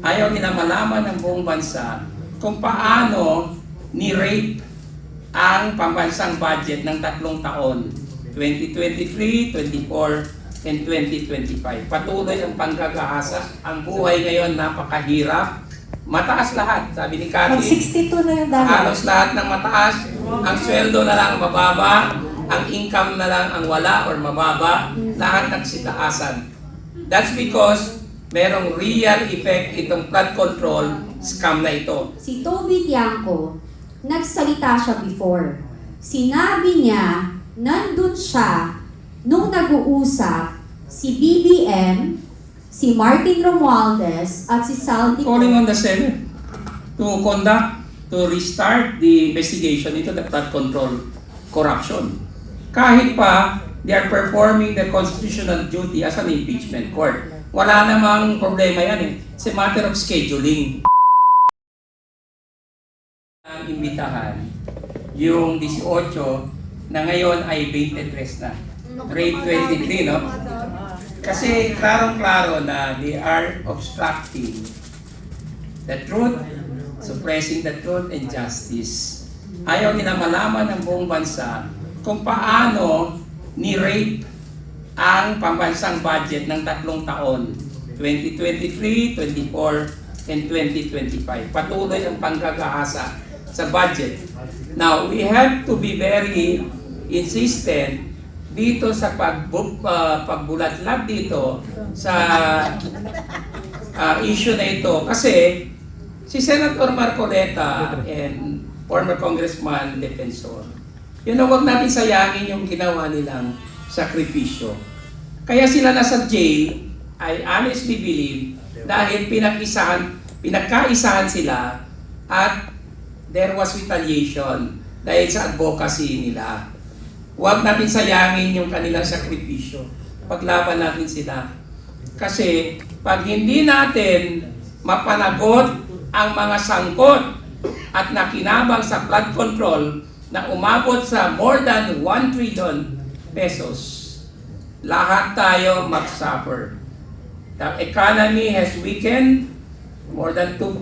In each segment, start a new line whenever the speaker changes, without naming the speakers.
ayaw nila malaman ng buong bansa kung paano ni-rape ang pambansang budget ng 3 taon, 2023, 24, and 2025. Patuloy ang panggagahasa. Ang buhay ngayon napakahirap. Mataas lahat, sabi ni Cathy.
Pag 62 na yung dami.
Halos lahat ng mataas. Ang sweldo na lang mababa, ang income na lang ang wala or mababa, lahat nagsitaasan. That's because merong real effect itong flood control scam na ito.
Si Toby Tiangco, nagsalita siya before. Sinabi niya, nandun siya nung nag-uusap si BBM, si Martin Romualdez, at si Saldi.
Calling on the Senate to conduct, to restart the investigation into the flood control corruption. Kahit pa, they are performing the constitutional duty as an impeachment court. Wala namang problema yan eh. It's a matter of scheduling. Ang imbitahan, yung 18 na ngayon ay 23 na. Grade 23, no? Kasi klarong-klaro na they are obstructing the truth, suppressing the truth and justice. Ayaw nila malaman ng buong bansa kung paano ni-rape ang pambansang budget ng 3 taon, 2023, 24, and 2025. Patuloy ang panggagahasa sa budget. Now, we have to be very insistent dito sa pagbulatlag dito sa issue na ito. Kasi si Senator Marcoleta and former Congressman Defensor, yun na huwag natin sayangin yung ginawa nilang sakripisyo. Kaya sila nasa jail, I honestly believe, dahil pinagkaisahan sila at there was retaliation dahil sa advocacy nila. Huwag natin sayangin yung kanilang sakripisyo. Paglaban natin sila. Kasi pag hindi natin mapanagot ang mga sangkot at nakinabang sa flood control na umabot sa more than 1 trillion pesos, lahat tayo mag-suffer. The economy has weakened. More than 2%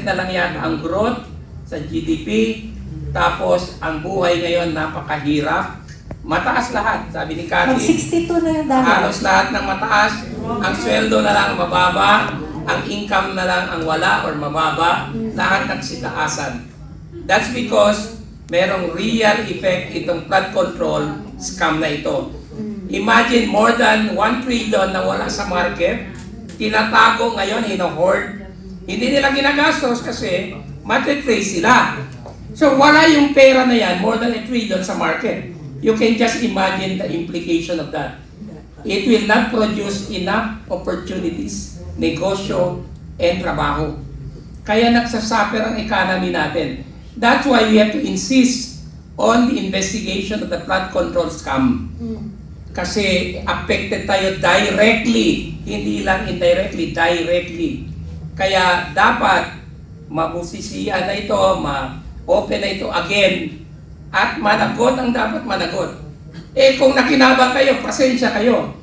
na lang yata ang growth sa GDP. Tapos ang buhay ngayon napakahirap. Mataas lahat, sabi ni
Pag
Cathy.
62 na yung dami.
Halos lahat ng mataas. Ang sweldo na lang mababa, ang income na lang ang wala or mababa, lahat nagsitaasan. That's because merong real effect itong flood control scam na ito. Imagine more than 1 trillion na wala sa market, tinatago ngayon, hino-hoard. Hindi nila ginagastos kasi matitrace sila. So wala yung pera na yan, more than 1 trillion sa market. You can just imagine the implication of that. It will not produce enough opportunities, negosyo, and trabaho. Kaya nagsasuffer ang economy natin. That's why we have to insist on the investigation of the flood control scam. Kasi affected tayo directly, hindi lang indirectly, directly. Kaya dapat mabusisihan na ito, ma-open na ito again, at managot ang dapat managot. Kung nakinabang kayo, pasensya kayo.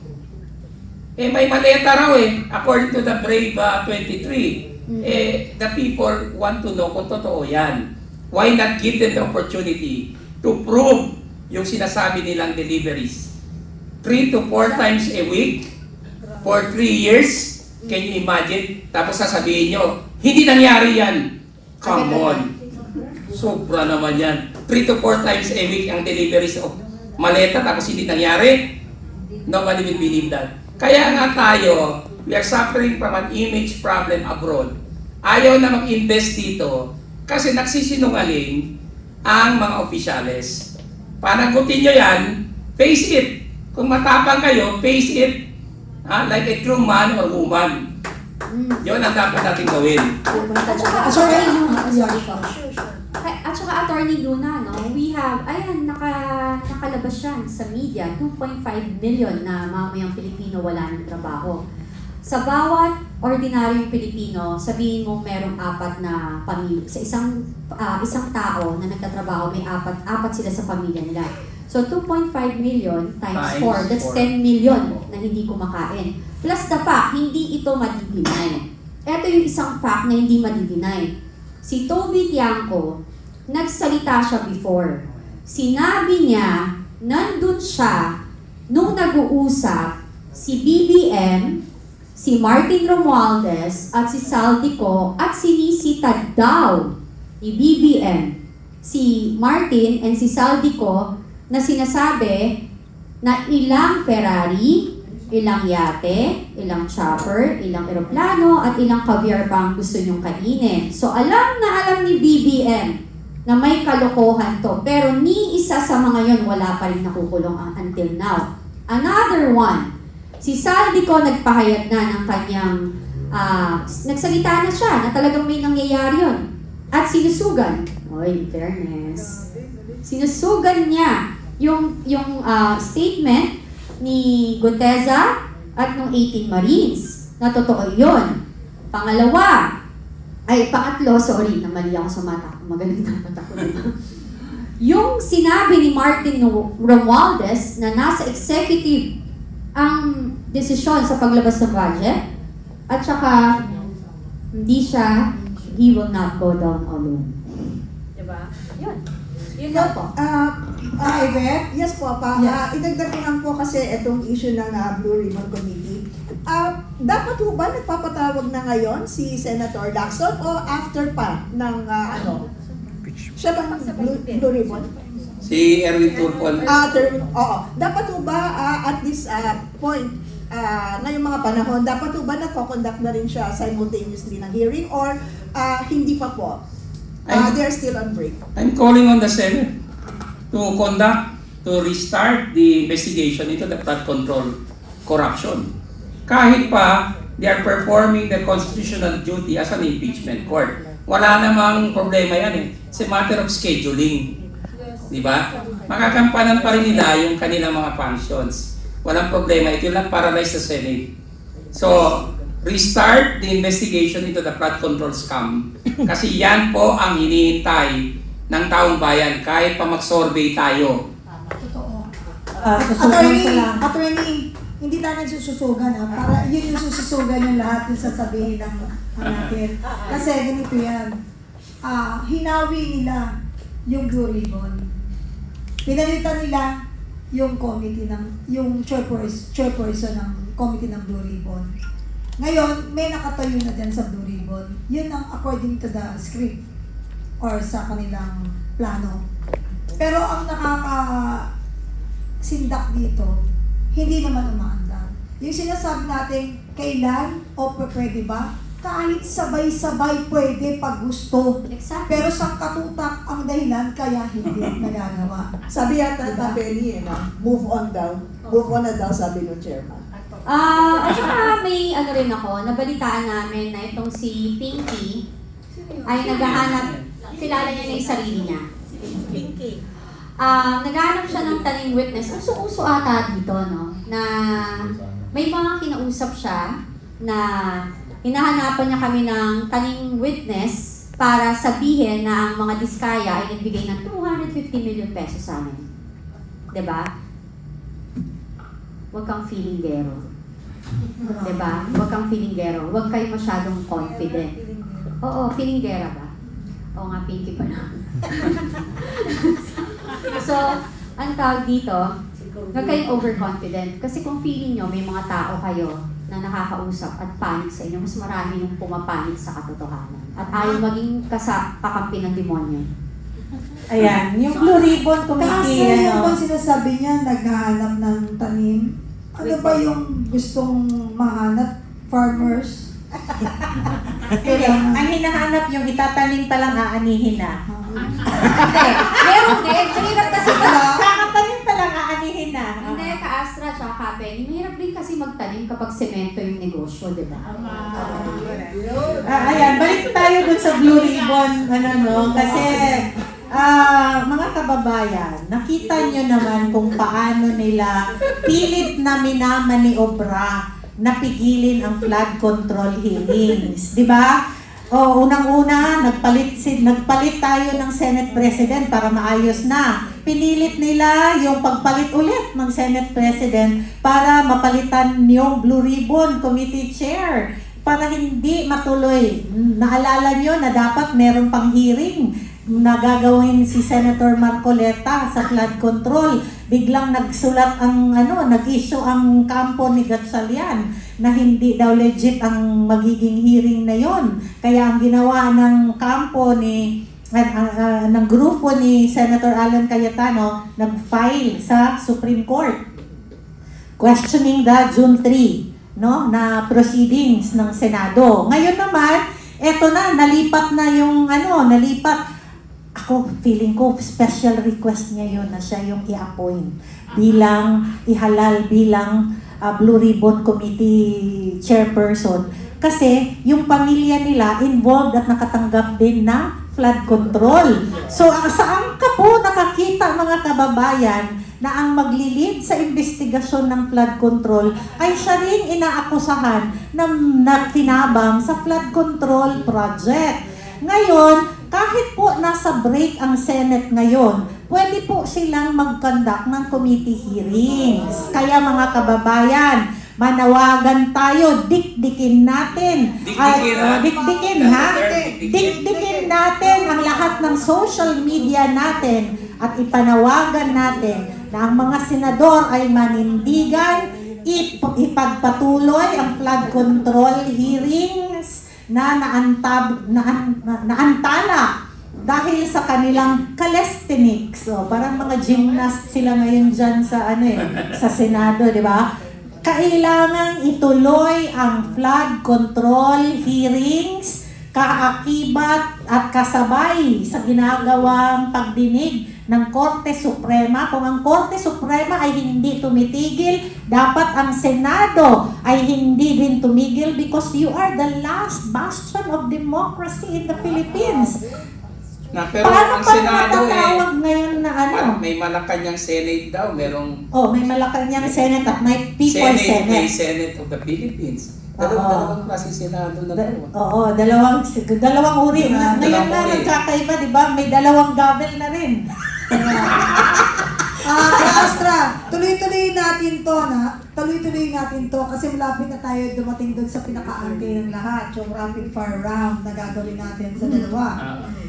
May maleta raw according to the Brave 23. The people want to know kung totoo yan. Why not give them the opportunity to prove yung sinasabi nilang deliveries? 3 to 4 times a week for 3 years. Can you imagine? Tapos sasabihin nyo, hindi nangyari yan. Come on. Sobra naman yan. 3 to 4 times a week ang deliveries of maleta tapos hindi nangyari. Nobody will believe that. Kaya nga tayo, we are suffering from an image problem abroad. Ayaw na mag-invest dito kasi nagsisinungaling ang mga opisyales. Panagutin nyo yan, face it. Kung matapang kayo, face it. Like a true man or woman. Yun ang dapat natin gawin.
At saka Attorney Luna, no, we have, nakalabas yan sa media, 2.5 million na mamayang Pilipino wala ng trabaho. Sa bawat ordinaryong Pilipino, sabihin mo merong 4 na pamilya. Sa isang tao na nagtatrabaho, may 4 sila sa pamilya nila. So 2.5 million times 4, that's 10 million na hindi kumakain. Plus the fact, hindi ito madidinan. Ito yung isang fact na hindi madidinay. Si Toby Tiangco, nagsalita siya before. Sinabi niya, nandun siya nung nag-uusap si BBM, si Martin Romualdez, at si Saldico, at sinisita daw ni BBM, si Martin and si Saldico, na sinasabi na ilang Ferrari, ilang yate, ilang chopper, ilang eroplano, at ilang caviar pa ang gusto nyong kainin. So alam na alam ni BBM na may kalokohan to, pero ni isa sa mga yon wala pa rin nakukulong until now. Another one, si Saldico nagpahayag na ng kanyang, nagsalita na siya na talagang may nangyayari yun. At sinusugan, in fairness, sinusugan niya yung statement ni Guteza at nung 18 Marines na totoo yun. Pangatlo, sorry, namali ako sa mata. Magaling na mata ko. Yung sinabi ni Martin Romualdez na nasa executive ang desisyon sa paglabas ng budget at saka he will not go down alone. Diba? Yun. Yun lang po.
Yvette, yes po pa.
Yes.
Idagdag ko lang po kasi itong issue ng Blue Ribbon Committee. Dapat po ba nagpapatawag na ngayon si Senator Lacson o after pa ng siya bang Blue Ribbon?
Si Erwin Tulfo.
Oo. Dapat po ba at this point, ngayong mga panahon, dapat po ba nagko-conduct na rin siya simultaneously ng hearing or hindi pa po? They're still on break.
I'm calling on the Senate to restart the investigation into the flood control corruption. Kahit pa, they are performing the constitutional duty as an impeachment court. Wala namang problema yan eh. It's a matter of scheduling. Di ba? Makakampanan pa rin nila yung kanilang mga functions. Walang problema. Ito lang paralyze sa Senate. So, restart the investigation into the flood control scam. Kasi yan po ang hinihintay ng taong bayan kahit pa mag-survey tayo.
Totoo.
Attorney, hindi tayo nagsususugan para yun yung sususugan yung lahat yung sasabihin ng natin. Kasi ganito yan, hinawi nila yung Blue Ribbon. Pinalitan nila yung committee yung chairperson ng committee ng Blue Ribbon. Ngayon, may nakatayo na dyan sa Blue Ribbon. Yun ang according to the script or sa kanilang plano. Pero ang sindak dito, hindi naman umaandar. Yung sinasabi natin, kailan o pwede ba? Kahit sabay-sabay pwede pag gusto.
Exactly.
Pero sa katutak ang dahilan kaya hindi nagagawa.
Sabi yata na Benny, move on daw. Move on na daw, sabi ng chairman.
At saka may rin ako, nabalitaan namin na itong si Pinky ay naghahanap, kilala niya na yung sarili niya.
Pinky.
Naghahanap siya ng taning witness. Uso-uso ata dito, no? Na may mga kinausap siya na hinahanapan niya kami ng taning witness para sabihin na ang mga diskaya ay nagbigay ng 250 million pesos sa amin. Diba? Huwag kang feelinggero. Diba? Huwag kang feelinggero. Huwag kayo masyadong confident. Oo, feelinggera ba? Oo nga, Pinky pa na. So, ang tawag dito, huwag kayong overconfident. Kasi kung feeling nyo may mga tao kayo na nakakausap at panic sa inyo, mas marami yung pumapanik sa katotohanan. At ayaw maging kakampi ng demonyo.
Ayan, yung Blue Ribbon Committee,
Kasi yung bang sinasabi niya, naghahanap ng tanim. Ano ba yung gustong mahanap? Farmers?
ang hinahanap yung itatanim pa lang aanihin na.
Hindi. Meron din. Mahirap kasi
Kakatanim pa lang aanihin na.
Hindi, ka-Astra tsaka ka-Penny. Mahirap din kasi magtanim kapag semento yung negosyo, di ba?
Ayan, balik tayo dun sa Blue Ribbon, kasi mga kababayan, nakita nyo naman kung paano nila pilit na minamaniobra na pigilin ang flood control hearings, di ba? O unang-una, nagpalit tayo ng Senate President para maayos na. Pinilit nila yung pagpalit ulit ng Senate President para mapalitan yung Blue Ribbon Committee Chair. para hindi matuloy. Naalala nyo na dapat meron pang hearing na gagawin si Senator Marcoleta sa flood control. Biglang nagsulat nag-issue ang kampo ni Gatchalian na hindi daw legit ang magiging hearing na yon. Kaya ang ginawa ng kampo ng grupo ni Senator Alan Cayetano, nag-file sa Supreme Court questioning the June 3 na proceedings ng Senado. Ngayon naman, eto na, nalipat na yung ako, feeling ko, special request niya yun na siya yung i-appoint ihalal bilang Blue Ribbon Committee chairperson. Kasi yung pamilya nila involved at nakatanggap din na flood control. So, saan ka po nakakita mga kababayan na ang maglilid sa investigasyon ng flood control ay siya rin inaakusahan na tinabang sa flood control project. Ngayon, kahit po nasa break ang Senate ngayon, pwede po silang mag-conduct ng committee hearings. Kaya mga kababayan, manawagan tayo, dikdikin natin. Dikdikin natin ang lahat ng social media natin at ipanawagan natin na ang mga senador ay manindigan, ipagpatuloy ang flood control hearings na naantala dahil sa kanilang calisthenics. So, parang mga gymnast sila ngayon dyan sa sa Senado, di ba? Kailangan ituloy ang flood control hearings kaakibat at kasabay sa ginagawang pagdinig ng Korte Suprema. Kung ang Korte Suprema ay hindi tumitigil, dapat ang Senado ay hindi din tumigil because you are the last bastion of democracy in the Philippines.
Pero
Paano
ang
pa
Senado
matatawag ngayon na
may Malacanang Senate daw, merong
may Malacanang Senate at may People's
Senate, may
Senate.
Senate of the Philippines.
Oo.
Dalawang klase Senado na daw.
Dalawang uri. Ngayon
Dalawang
na
uri.
nagkakaiba, di ba? May dalawang gavel na rin.
Astra, tuloy-tuloy natin to kasi malapit na tayo dumating doon sa pinaka-angkay ng lahat, yung rapid fire round na gagawin natin sa dalawa.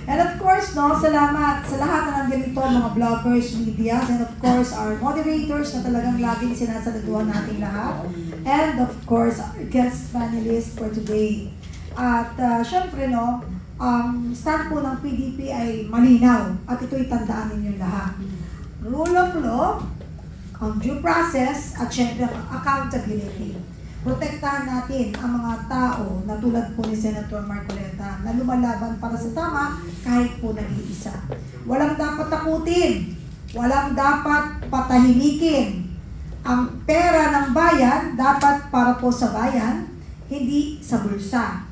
And of course, salamat sa lahat na nandito, mga bloggers, media, and of course, our moderators na talagang laging sinasaluduhan natin lahat. And of course, our guest panelists for today. At syempre, ang stand po ng PDP ay malinaw at ito'y tandaan ninyo lahat. Rule of law, ang due process, at syempre ang accountability. Protektahan natin ang mga tao na tulad po ni Senator Marcoleta na lumalaban para sa tama kahit po nag-iisa. Walang dapat takutin, walang dapat patahimikin. Ang pera ng bayan dapat para po sa bayan, hindi sa bulsa.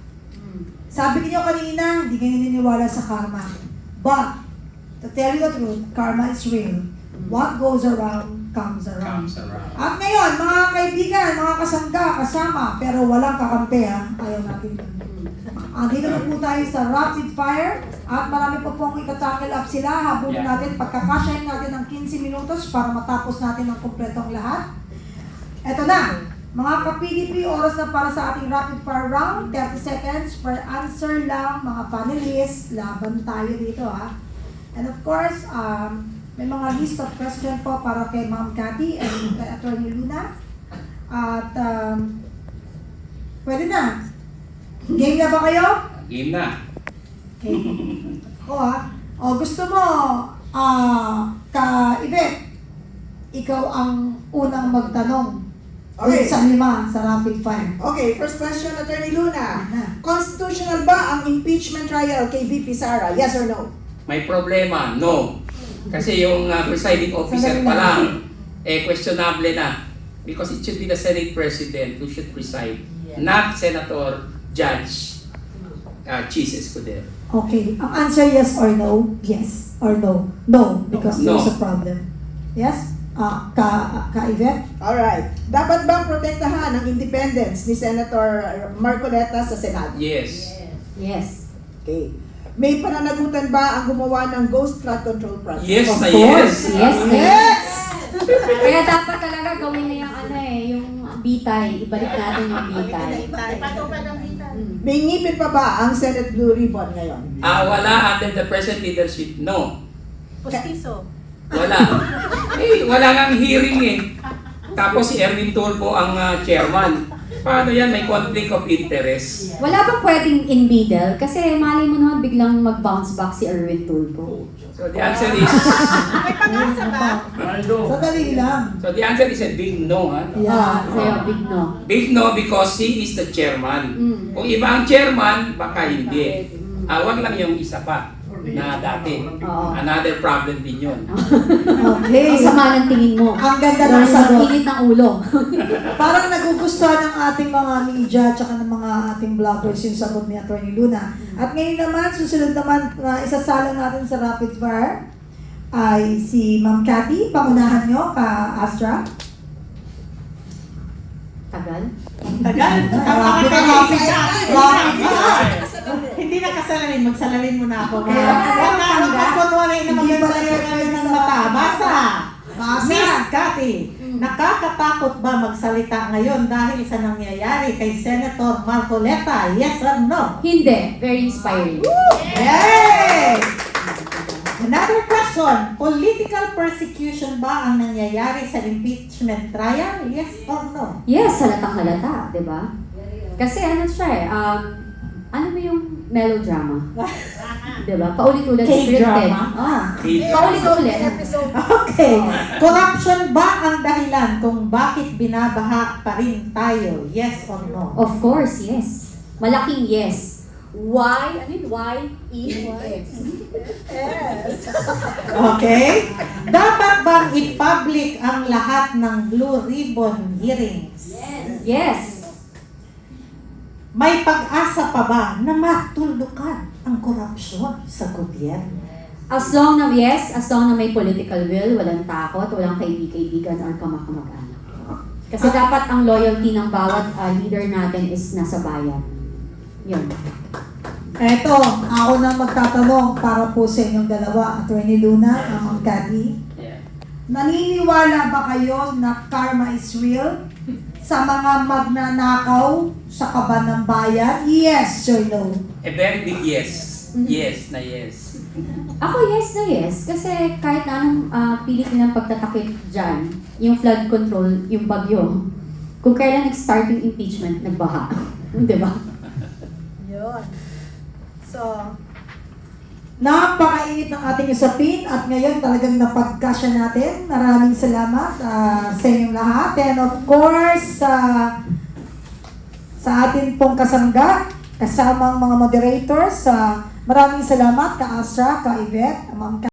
Sabi niyo kanina, hindi kayo naniniwala sa karma. But, to tell you the truth, karma is real. What goes around, comes around. At ngayon, mga kaibigan, mga kasangga, kasama, pero walang kakampi, ayaw natin yun. Dito na po tayo sa rapid fire at marami po pong itatakil up sila. Habulin natin, pagkakasyahin natin ng 15 minutos para matapos natin ang kumpletong lahat. Eto na, mga ka-PDP, oras na para sa ating rapid fire round. 30 seconds per answer lang, mga panelists. Laban tayo dito, And of course, may mga list of question po para kay Ma'am Cathy and kay Atty. Luna. At pwede na. Game na ba kayo?
Game na.
Okay. Gusto mo, ka-Yvette, ikaw ang unang magtanong.
Okay.
Sa 5 sa rapid fire.
Okay, first question, Atty. Luna. Constitutional ba ang impeachment trial kay VP Sara? Yes or no?
May problema, no. Kasi yung presiding officer pa lang, questionable na. Because it should be the Senate President who should preside, not Senator Judge Chis Escudero.
Okay. Ang answer yes or no? Yes or no? No, because
No.
there's a problem. Yes? Ka-Yvette?
Alright. Dapat bang protektahan ang independence ni Senator Marcoleta sa Senado?
Yes.
Yes.
Okay. May pananagutan ba ang gumawa ng Ghost Flood Control Project?
Yes
Of
na
course.
yes.
Yes. Kaya dapat talaga gawin na yung yung bitay. Ibalik natin yung bitay.
May ngipin pa ba ang Senate Blue Ribbon ngayon?
Wala under the present leadership, no.
Pustiso.
Wala. Wala nang hearing eh. Tapos si Erwin Tulfo ang chairman. Paano yan? May conflict of interest.
Wala bang pwedeng in middle? Kasi malay mo naman biglang mag-bounce back si Erwin Tulfo.
So the answer is,
May pag-asa ba?
Sadali lang.
so the answer is a big no. Ha?
Yeah.
Sa'yo, big no.
Big no because he is the chairman. Kung iba ang chairman, baka hindi. Wag lang yung isa pa na dati.
Oo.
Another problem din yun.
Okay.
Ang sama ng tingin mo.
Ang ganda ng
Dahil sa
sagot.
init ng ulo.
Parang nagugustuhan ng ating mga media at ng mga ating vloggers yung sagot ni Atty. Luna. At ngayon naman, susunod naman na isasalang natin sa rapid fire ay si Ma'am Cathy. Pangunahan nyo, ka-Astra.
Tagal.
Tagal.
Rapid fire.
Hindi na kasalamin, magsalamin muna ako.
Okay.
Kunwari na
Hindi
maganda
ba
yung ng mata. Basa!
Basa.
Miss Cathy, nakakatakot ba magsalita ngayon dahil sa nangyayari kay Senator Marcoleta? Yes or no?
Hindi. Very inspiring.
Yay! Another question, political persecution ba ang nangyayari sa impeachment trial? Yes or no?
Yes, halatang halata, di ba? Kasi ano siya eh, ano ba yung melodrama? Di ba? Paulit-ulit, scripted.
K-drama?
Paulit-ulit.
Okay. Corruption ba ang dahilan kung bakit binabaha pa rin tayo? Yes or no?
Of course, yes. Malaking yes. Why? Ano yun? Why? E-S.
Okay. Dapat bang i-public ang lahat ng Blue Ribbon hearings?
Yes.
May pag-asa pa ba na matuldukan ang korupsyon sa gobyerno?
As long na yes, as long na may political will, walang takot, walang kaibigan or kamag-anak. Kasi dapat ang loyalty ng bawat leader natin is nasa bayan. Yun.
Eto, ako na magtatanong para po sa inyong dalawa, Atty. Luna, Ma'am Cathy.
Yeah.
Naniniwala ba kayo na karma is real sa mga magnanakaw sa kaban ng bayan? Yes or no?
A very big yes. Yes na yes.
Ako yes na yes, kasi kahit na anong pilit nilang pagtatakip dyan, yung flood control, yung bagyo, kung kailan nag-start yung impeachment, nagbaha. Di ba?
Yun. So,
Napakainit ng ating usapin at ngayon talagang napagkasya natin. Maraming salamat sa inyong lahat. And of course, sa atin pong kasangga, kasamang mga moderators, maraming salamat ka Astra, ka Yvette, Ma'am